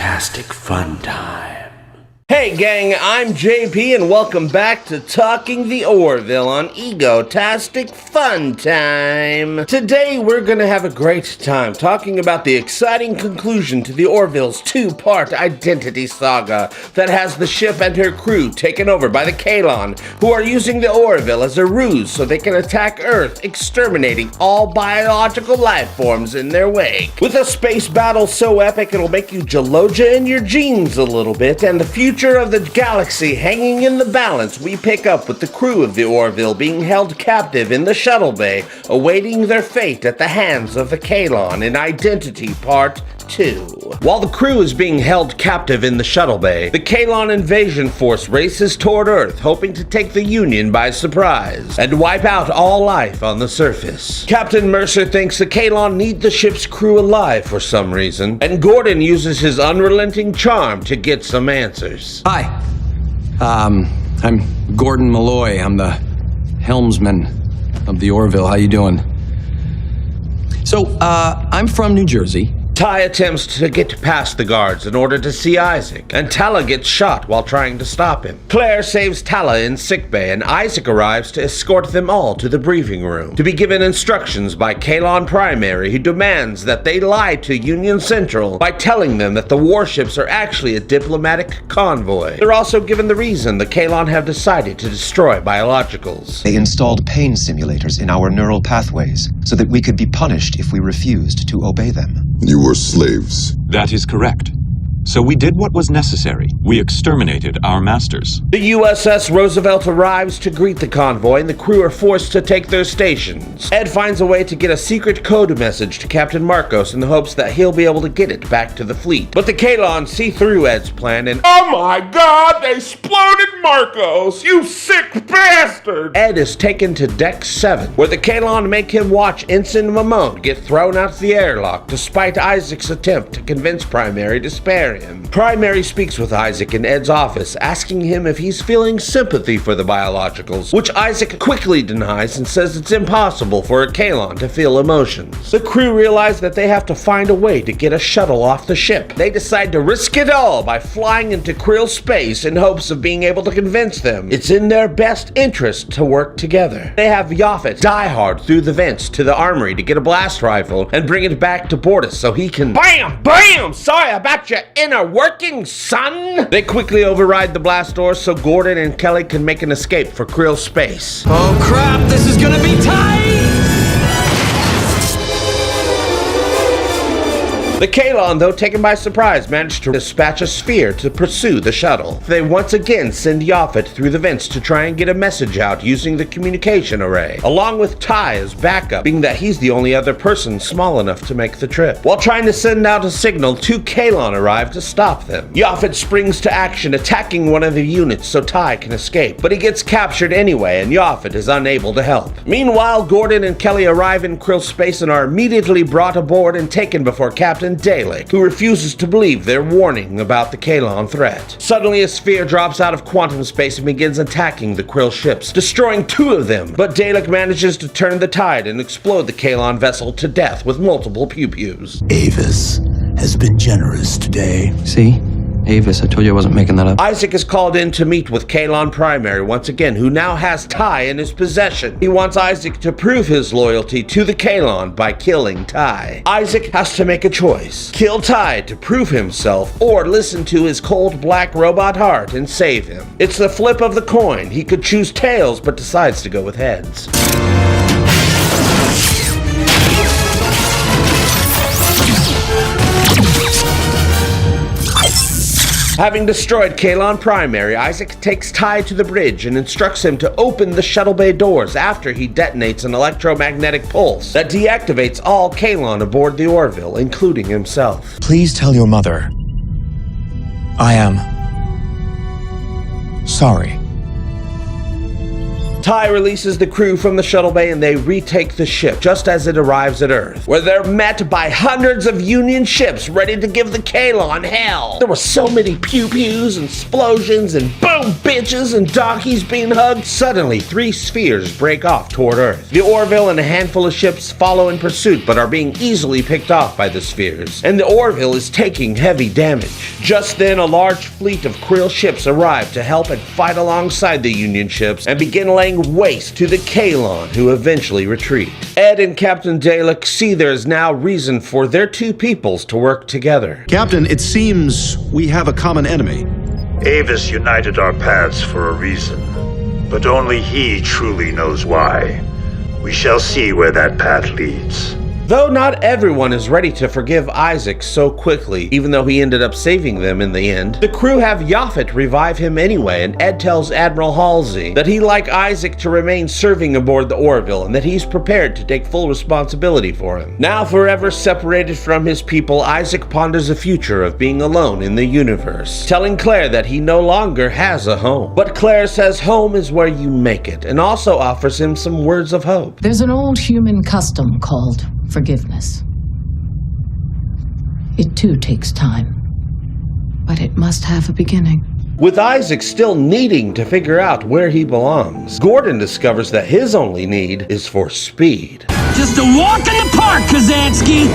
Egotastic FunTime. Hey gang, I'm JP and welcome back to Talking The Orville on Egotastic FunTime. Today we're gonna have a great time talking about the exciting conclusion to the Orville's two-part identity saga that has the ship and her crew taken over by the Kalon, who are using the Orville as a ruse so they can attack Earth, exterminating all biological life forms in their wake. With a space battle so epic it'll make you geloja in your jeans a little bit, and the future of the galaxy hanging in the balance, we pick up with the crew of the Orville being held captive in the shuttle bay, awaiting their fate at the hands of the Kalon in Identity Part 2. While the crew is being held captive in the shuttle bay, the Kalon invasion force races toward Earth, hoping to take the Union by surprise and wipe out all life on the surface. Captain Mercer thinks the Kalon need the ship's crew alive for some reason, and Gordon uses his unrelenting charm to get some answers. Hi, I'm Gordon Malloy. I'm the helmsman of the Orville. How you doing? So, I'm from New Jersey. Ty attempts to get past the guards in order to see Isaac, and Tala gets shot while trying to stop him. Claire saves Tala in sickbay, and Isaac arrives to escort them all to the briefing room, to be given instructions by Orville Premiere, who demands that they lie to Union Central by telling them that the warships are actually a diplomatic convoy. They're also given the reason the Kalon have decided to destroy biologicals. They installed pain simulators in our neural pathways so that we could be punished if we refused to obey them. You were slaves. That is correct. So we did what was necessary. We exterminated our masters. The USS Roosevelt arrives to greet the convoy, and the crew are forced to take their stations. Ed finds a way to get a secret code message to Captain Marcos in the hopes that he'll be able to get it back to the fleet. But the Kalon see through Ed's plan and, "Oh my god, they exploded Marcos, you sick bastard!" Ed is taken to Deck 7, where the Kalon make him watch Ensign Mamone get thrown out the airlock, despite Isaac's attempt to convince Primary to spare him. Primary speaks with Isaac in Ed's office, asking him if he's feeling sympathy for the biologicals, which Isaac quickly denies and says it's impossible for a Kalon to feel emotions. The crew realize that they have to find a way to get a shuttle off the ship. They decide to risk it all by flying into Krill space in hopes of being able to convince them it's in their best interest to work together. They have Yaphet die hard through the vents to the armory to get a blast rifle and bring it back to Bortus so he can BAM! BAM! Sorry about your inner working, son! They quickly override the blast doors so Gordon and Kelly can make an escape for Krill space. Oh crap, this is gonna be tight! The Kalon, though taken by surprise, managed to dispatch a sphere to pursue the shuttle. They once again send Yaphet through the vents to try and get a message out using the communication array, along with Ty as backup, being that he's the only other person small enough to make the trip. While trying to send out a signal, two Kalon arrive to stop them. Yaphet springs to action, attacking one of the units so Ty can escape, but he gets captured anyway, and Yaphet is unable to help. Meanwhile, Gordon and Kelly arrive in Krill space and are immediately brought aboard and taken before Captain Dalek, who refuses to believe their warning about the Kalon threat. Suddenly, a sphere drops out of quantum space and begins attacking the Krill ships, destroying two of them, but Dalek manages to turn the tide and explode the Kalon vessel to death with multiple pew-pews. Avis has been generous today. See? Avis, I told you I wasn't making that up. Isaac is called in to meet with Kalon Primary once again, who now has Ty in his possession. He wants Isaac to prove his loyalty to the Kalon by killing Ty. Isaac has to make a choice. Kill Ty to prove himself, or listen to his cold black robot heart and save him. It's the flip of the coin. He could choose tails, but decides to go with heads. Having destroyed Kalon Primary, Isaac takes Ty to the bridge and instructs him to open the shuttle bay doors after he detonates an electromagnetic pulse that deactivates all Kalon aboard the Orville, including himself. Please tell your mother I am sorry. Ty releases the crew from the shuttle bay and they retake the ship just as it arrives at Earth, where they're met by hundreds of Union ships ready to give the Kalon hell. There were so many pew-pews and explosions and boom bitches and doggies being hugged. Suddenly, 3 spheres break off toward Earth. The Orville and a handful of ships follow in pursuit but are being easily picked off by the spheres, and the Orville is taking heavy damage. Just then, a large fleet of Krill ships arrive to help and fight alongside the Union ships and begin laying waste to the Kalon, who eventually retreat. Ed and Captain Dalek see there is now reason for their 2 peoples to work together. Captain, it seems we have a common enemy. Avis united our paths for a reason, but only he truly knows why. We shall see where that path leads. Though not everyone is ready to forgive Isaac so quickly, even though he ended up saving them in the end, the crew have Yaphet revive him anyway, and Ed tells Admiral Halsey that he'd like Isaac to remain serving aboard the Orville and that he's prepared to take full responsibility for him. Now forever separated from his people, Isaac ponders the future of being alone in the universe, telling Claire that he no longer has a home. But Claire says home is where you make it, and also offers him some words of hope. There's an old human custom called forgiveness. It too takes time, but it must have a beginning. With Isaac still needing to figure out where he belongs, Gordon discovers that his only need is for speed. Just a walk in the park, Kazansky!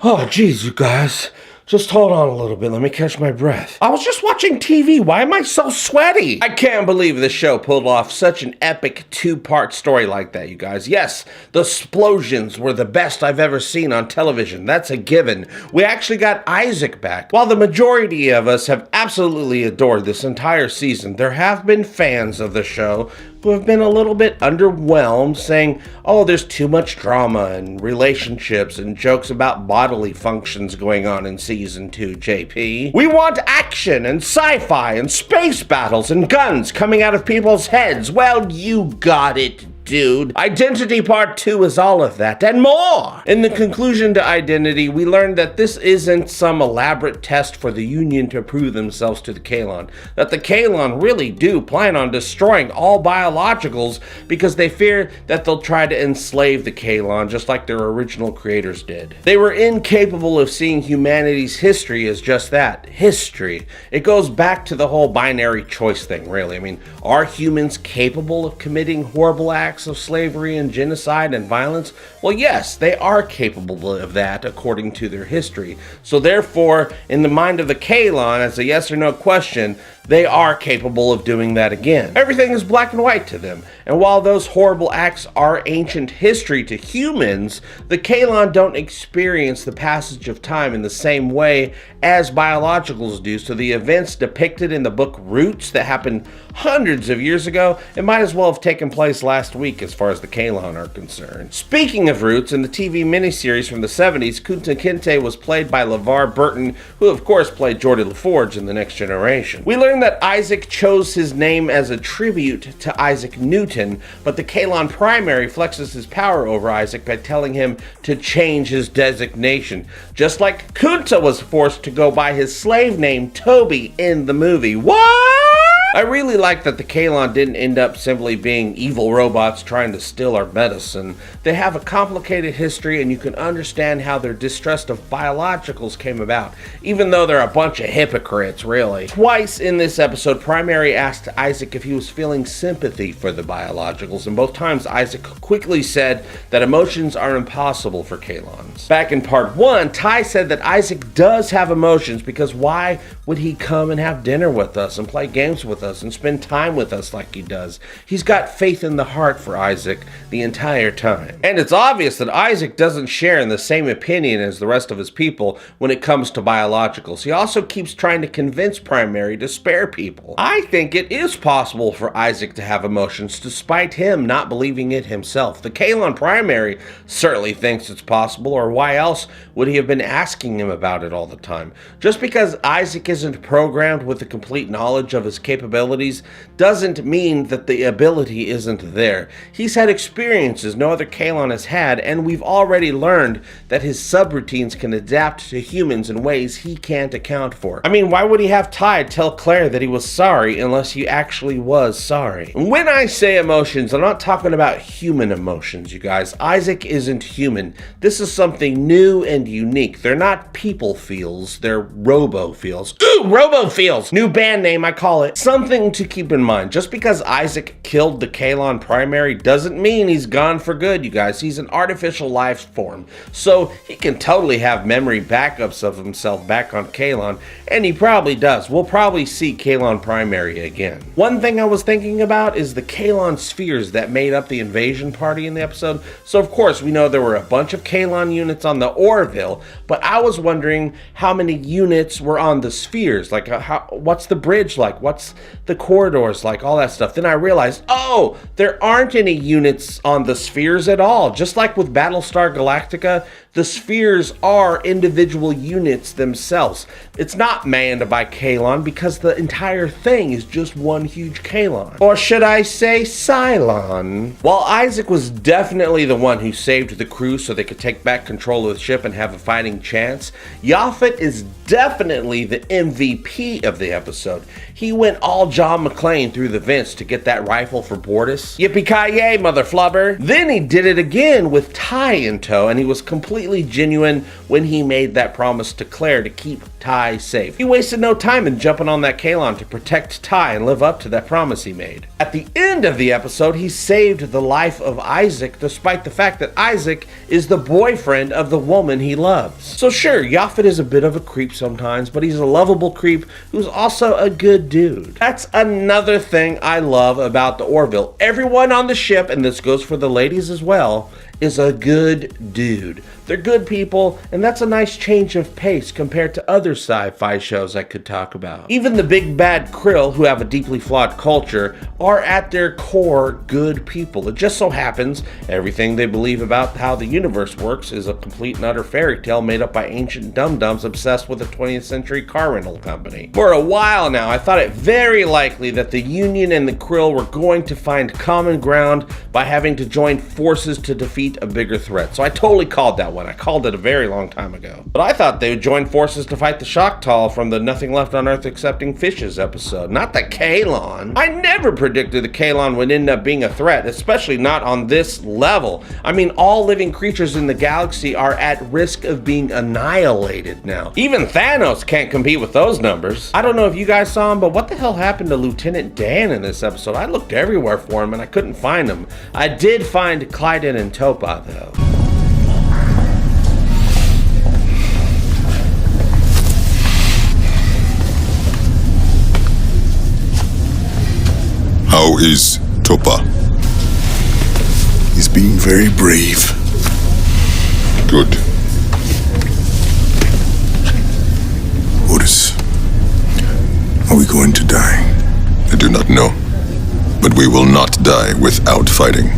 Oh, geez, you guys. Just hold on a little bit, let me catch my breath. I was just watching TV, why am I so sweaty? I can't believe this show pulled off such an epic 2-part story like that, you guys. Yes, the explosions were the best I've ever seen on television, that's a given. We actually got Isaac back. While the majority of us have absolutely adored this entire season, there have been fans of the show who have been a little bit underwhelmed, saying, oh, there's too much drama and relationships and jokes about bodily functions going on in Season 2, JP. We want action and sci-fi and space battles and guns coming out of people's heads. Well, you got it, dude. Identity Part 2 is all of that and more. In the conclusion to Identity, we learned that this isn't some elaborate test for the Union to prove themselves to the Kalon, that the Kalon really do plan on destroying all biologicals because they fear that they'll try to enslave the Kalon just like their original creators did. They were incapable of seeing humanity's history as just that, history. It goes back to the whole binary choice thing, really. I mean, are humans capable of committing horrible acts of slavery and genocide and violence? Well, yes, they are capable of that according to their history. So therefore, in the mind of the Kalon, as a yes or no question, they are capable of doing that again. Everything is black and white to them. And while those horrible acts are ancient history to humans, the Kalon don't experience the passage of time in the same way as biologicals do. So the events depicted in the book Roots that happened hundreds of years ago, it might as well have taken place last week as far as the Kalon are concerned. Speaking of Roots, in the TV miniseries from the 70s, Kunta Kinte was played by LeVar Burton, who of course played Geordie LaForge in The Next Generation. We learned that Isaac chose his name as a tribute to Isaac Newton, but the Kalon Primary flexes his power over Isaac by telling him to change his designation, just like Kunta was forced to go by his slave name Toby in the movie. What? I really like that the Kalon didn't end up simply being evil robots trying to steal our medicine. They have a complicated history and you can understand how their distrust of biologicals came about, even though they're a bunch of hypocrites, really. Twice in this episode, Primary asked Isaac if he was feeling sympathy for the biologicals, and both times Isaac quickly said that emotions are impossible for Kalons. Back in part 1, Ty said that Isaac does have emotions because why would he come and have dinner with us and play games with us and spend time with us like he does? He's got faith in the heart for Isaac the entire time. And it's obvious that Isaac doesn't share in the same opinion as the rest of his people when it comes to biologicals. He also keeps trying to convince Primary to spare people. I think it is possible for Isaac to have emotions despite him not believing it himself. The Kalon Primary certainly thinks it's possible, or why else would he have been asking him about it all the time? Just because Isaac isn't programmed with the complete knowledge of his capabilities capabilities doesn't mean that the ability isn't there. He's had experiences no other Kalon has had, and we've already learned that his subroutines can adapt to humans in ways he can't account for. I mean, why would he have Ty tell Claire that he was sorry unless he actually was sorry? When I say emotions, I'm not talking about human emotions, you guys. Isaac isn't human. This is something new and unique. They're not people feels, they're robo feels. Ooh, robo feels! New band name, I call it. Something to keep in mind. Just because Isaac killed the Kalon primary doesn't mean he's gone for good, you guys. He's an artificial life form. So he can totally have memory backups of himself back on Kalon, and he probably does. We'll probably see Kalon primary again. One thing I was thinking about is the Kalon spheres that made up the invasion party in the episode. So of course we know there were a bunch of Kalon units on the Orville, but I was wondering how many units were on the spheres. Like what's the bridge like? What's the corridors like? All that stuff. Then I realized, oh, there aren't any units on the spheres at all. Just like with Battlestar Galactica, the spheres are individual units themselves. It's not manned by Kalon because the entire thing is just one huge Kalon. Or should I say Cylon? While Isaac was definitely the one who saved the crew so they could take back control of the ship and have a fighting chance, Yaphet is definitely the MVP of the episode. He went all John McClane through the vents to get that rifle for Bortus. Yippee-ki-yay, mother flubber. Then he did it again with Ty in tow, and he was completely genuine when he made that promise to Claire to keep Ty safe. He wasted no time in jumping on that Kalon to protect Ty and live up to that promise he made. At the end of the episode, he saved the life of Isaac despite the fact that Isaac is the boyfriend of the woman he loves. So sure, Yaphet is a bit of a creep sometimes, but he's a lovable creep who's also a good dude. That's another thing I love about the Orville. Everyone on the ship, and this goes for the ladies as well, is a good dude. They're good people, and that's a nice change of pace compared to other sci-fi shows I could talk about. Even the big bad Krill, who have a deeply flawed culture, are at their core good people. It just so happens everything they believe about how the universe works is a complete and utter fairy tale made up by ancient dum-dums obsessed with a 20th century car rental company. For a while now, I thought it very likely that the Union and the Krill were going to find common ground by having to join forces to defeat a bigger threat. So I totally called that one. I called it a very long time ago. But I thought they would join forces to fight the Choctaw from the Nothing Left on Earth Excepting Fishes episode, not the Kalon. I never predicted the Kalon would end up being a threat, especially not on this level. I mean, all living creatures in the galaxy are at risk of being annihilated now. Even Thanos can't compete with those numbers. I don't know if you guys saw him, but what the hell happened to Lieutenant Dan in this episode? I looked everywhere for him and I couldn't find him. I did find Clyden and Topa though. How is Topa? He's being very brave. Good. Otis, are we going to die? I do not know, but we will not die without fighting.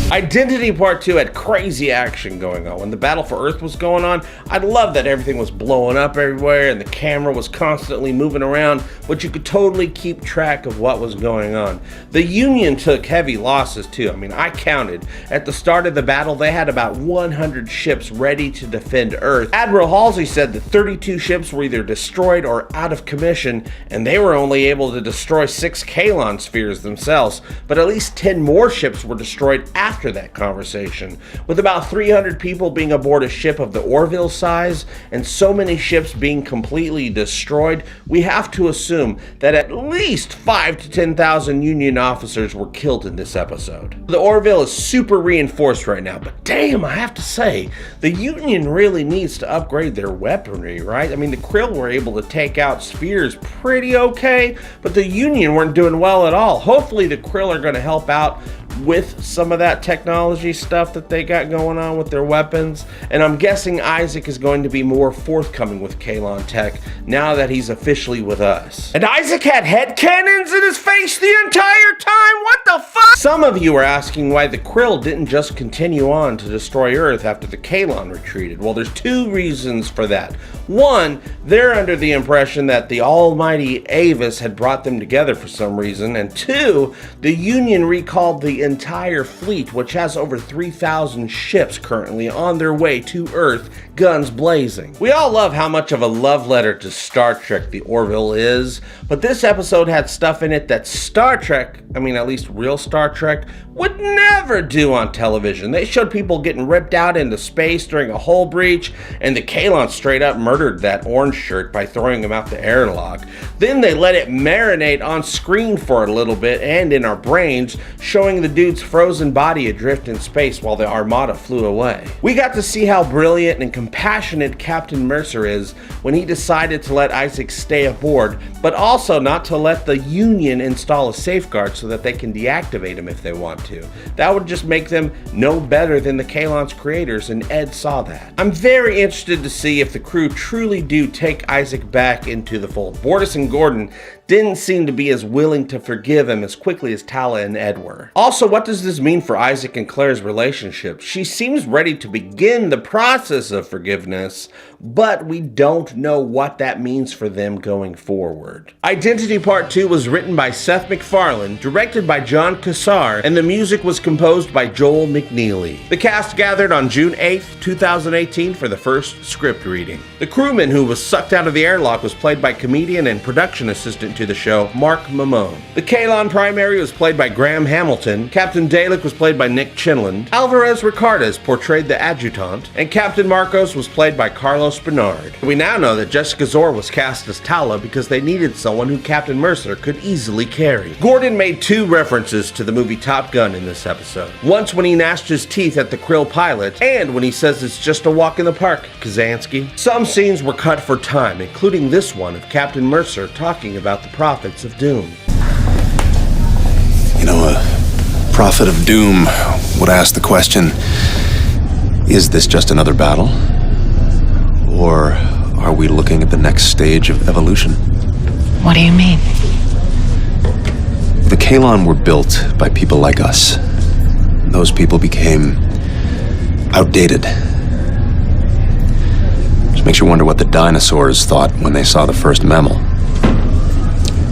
Identity Part 2 had crazy action going on. When the battle for Earth was going on, I loved that everything was blowing up everywhere and the camera was constantly moving around, but you could totally keep track of what was going on. The Union took heavy losses too. I mean, I counted. At the start of the battle, they had about 100 ships ready to defend Earth. Admiral Halsey said that 32 ships were either destroyed or out of commission, and they were only able to destroy 6 Kalon spheres themselves, but at least 10 more ships were destroyed after that conversation. With about 300 people being aboard a ship of the Orville size and so many ships being completely destroyed, we have to assume that at least 5,000 to 10,000 Union officers were killed in this episode. The Orville is super reinforced right now, but damn, I have to say, the Union really needs to upgrade their weaponry, right? I mean, the Krill were able to take out spheres pretty okay, but the Union weren't doing well at all. Hopefully the Krill are going to help out with some of that technology stuff that they got going on with their weapons, and I'm guessing Isaac is going to be more forthcoming with Kalon tech now that he's officially with us. And Isaac had head cannons in his face the entire time? What the fuck? Some of you are asking why the Krill didn't just continue on to destroy Earth after the Kalon retreated. Well, there's two reasons for that. One, they're under the impression that the almighty Avis had brought them together for some reason, and two, the Union recalled the entire fleet, which has over 3,000 ships currently on their way to Earth, guns blazing. We all love how much of a love letter to Star Trek the Orville is, but this episode had stuff in it that Star Trek, at least real Star Trek, would never do on television. They showed people getting ripped out into space during a hull breach, and the Kalon straight up murdered that orange shirt by throwing him out the airlock. Then they let it marinate on screen for a little bit and in our brains, showing the dude's frozen body adrift in space while the Armada flew away. We got to see how brilliant and compassionate Captain Mercer is when he decided to let Isaac stay aboard, but also not to let the Union install a safeguard so that they can deactivate him if they want to. That would just make them no better than the Kalon's creators, and Ed saw that. I'm very interested to see if the crew truly do take Isaac back into the fold. Bortus and Gordon didn't seem to be as willing to forgive him as quickly as Tala and Ed were. Also, what does this mean for Isaac and Claire's relationship? She seems ready to begin the process of forgiveness, but we don't know what that means for them going forward. Identity Part 2 was written by Seth MacFarlane, directed by John Cassar, and the music was composed by Joel McNeely. The cast gathered on June 8th, 2018 for the first script reading. The crewman who was sucked out of the airlock was played by comedian and production assistant to the show, Mark Mamone. The Kalon primary was played by Graham Hamilton, Captain Dalek was played by Nick Chinland, Alvarez Ricardes portrayed the adjutant, and Captain Marcos was played by Carlos Bernard. We now know that Jessica Zor was cast as Tala because they needed someone who Captain Mercer could easily carry. Gordon made two references to the movie Top Gun in this episode. Once when he gnashed his teeth at the Krill pilot, and when he says it's just a walk in the park, Kazansky. Some scenes were cut for time, including this one of Captain Mercer talking about the prophets of doom. A prophet of doom would ask the question, is this just another battle? Or are we looking at the next stage of evolution? What do you mean? The Kalon were built by people like us. Those people became outdated. Which makes you wonder what the dinosaurs thought when they saw the first mammal.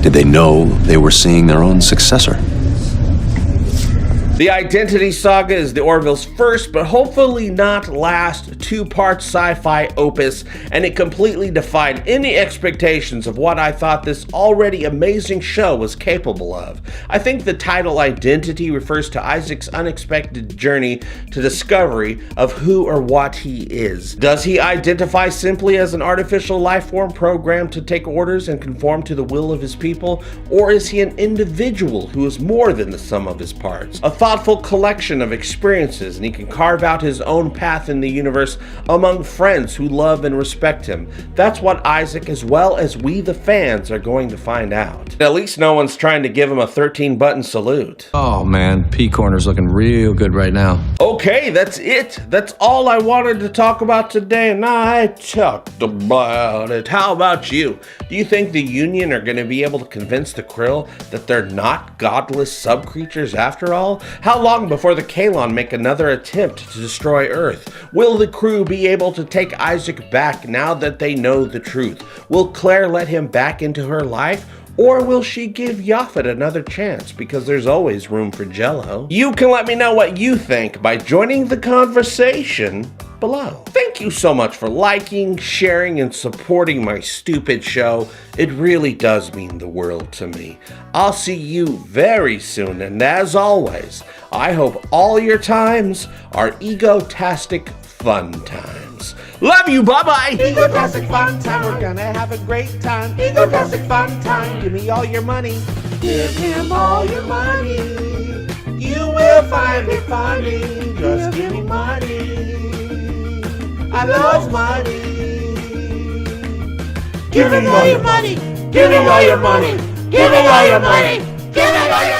Did they know they were seeing their own successor? The Identity Saga is the Orville's first, but hopefully not last, two-part sci-fi opus, and it completely defied any expectations of what I thought this already amazing show was capable of. I think the title Identity refers to Isaac's unexpected journey to discovery of who or what he is. Does he identify simply as an artificial life form programmed to take orders and conform to the will of his people, or is he an individual who is more than the sum of his parts? A thoughtful collection of experiences, and he can carve out his own path in the universe among friends who love and respect him. That's what Isaac, as well as we the fans, are going to find out. At least no one's trying to give him a 13-button salute. Oh man, P-Corner's looking real good right now. Okay, that's it. That's all I wanted to talk about today, and I talked about it. How about you? Do you think the Union are going to be able to convince the Krill that they're not godless sub-creatures after all? How long before the Kalon make another attempt to destroy Earth? Will the crew be able to take Isaac back now that they know the truth? Will Claire let him back into her life? Or will she give Yaphet another chance, because there's always room for Jello? You can let me know what you think by joining the conversation below. Thank you so much for liking, sharing, and supporting my stupid show. It really does mean the world to me. I'll see you very soon, and as always, I hope all your times are egotastic fun times. Love you, bye-bye! Egotastic fun time, we're gonna have a great time. Egotastic fun time, give me all your money. Give him all your money. You will find it funny. Just give me money. I love money. Give me all your money. Give me all your money. Give me all your money. Give me all your money.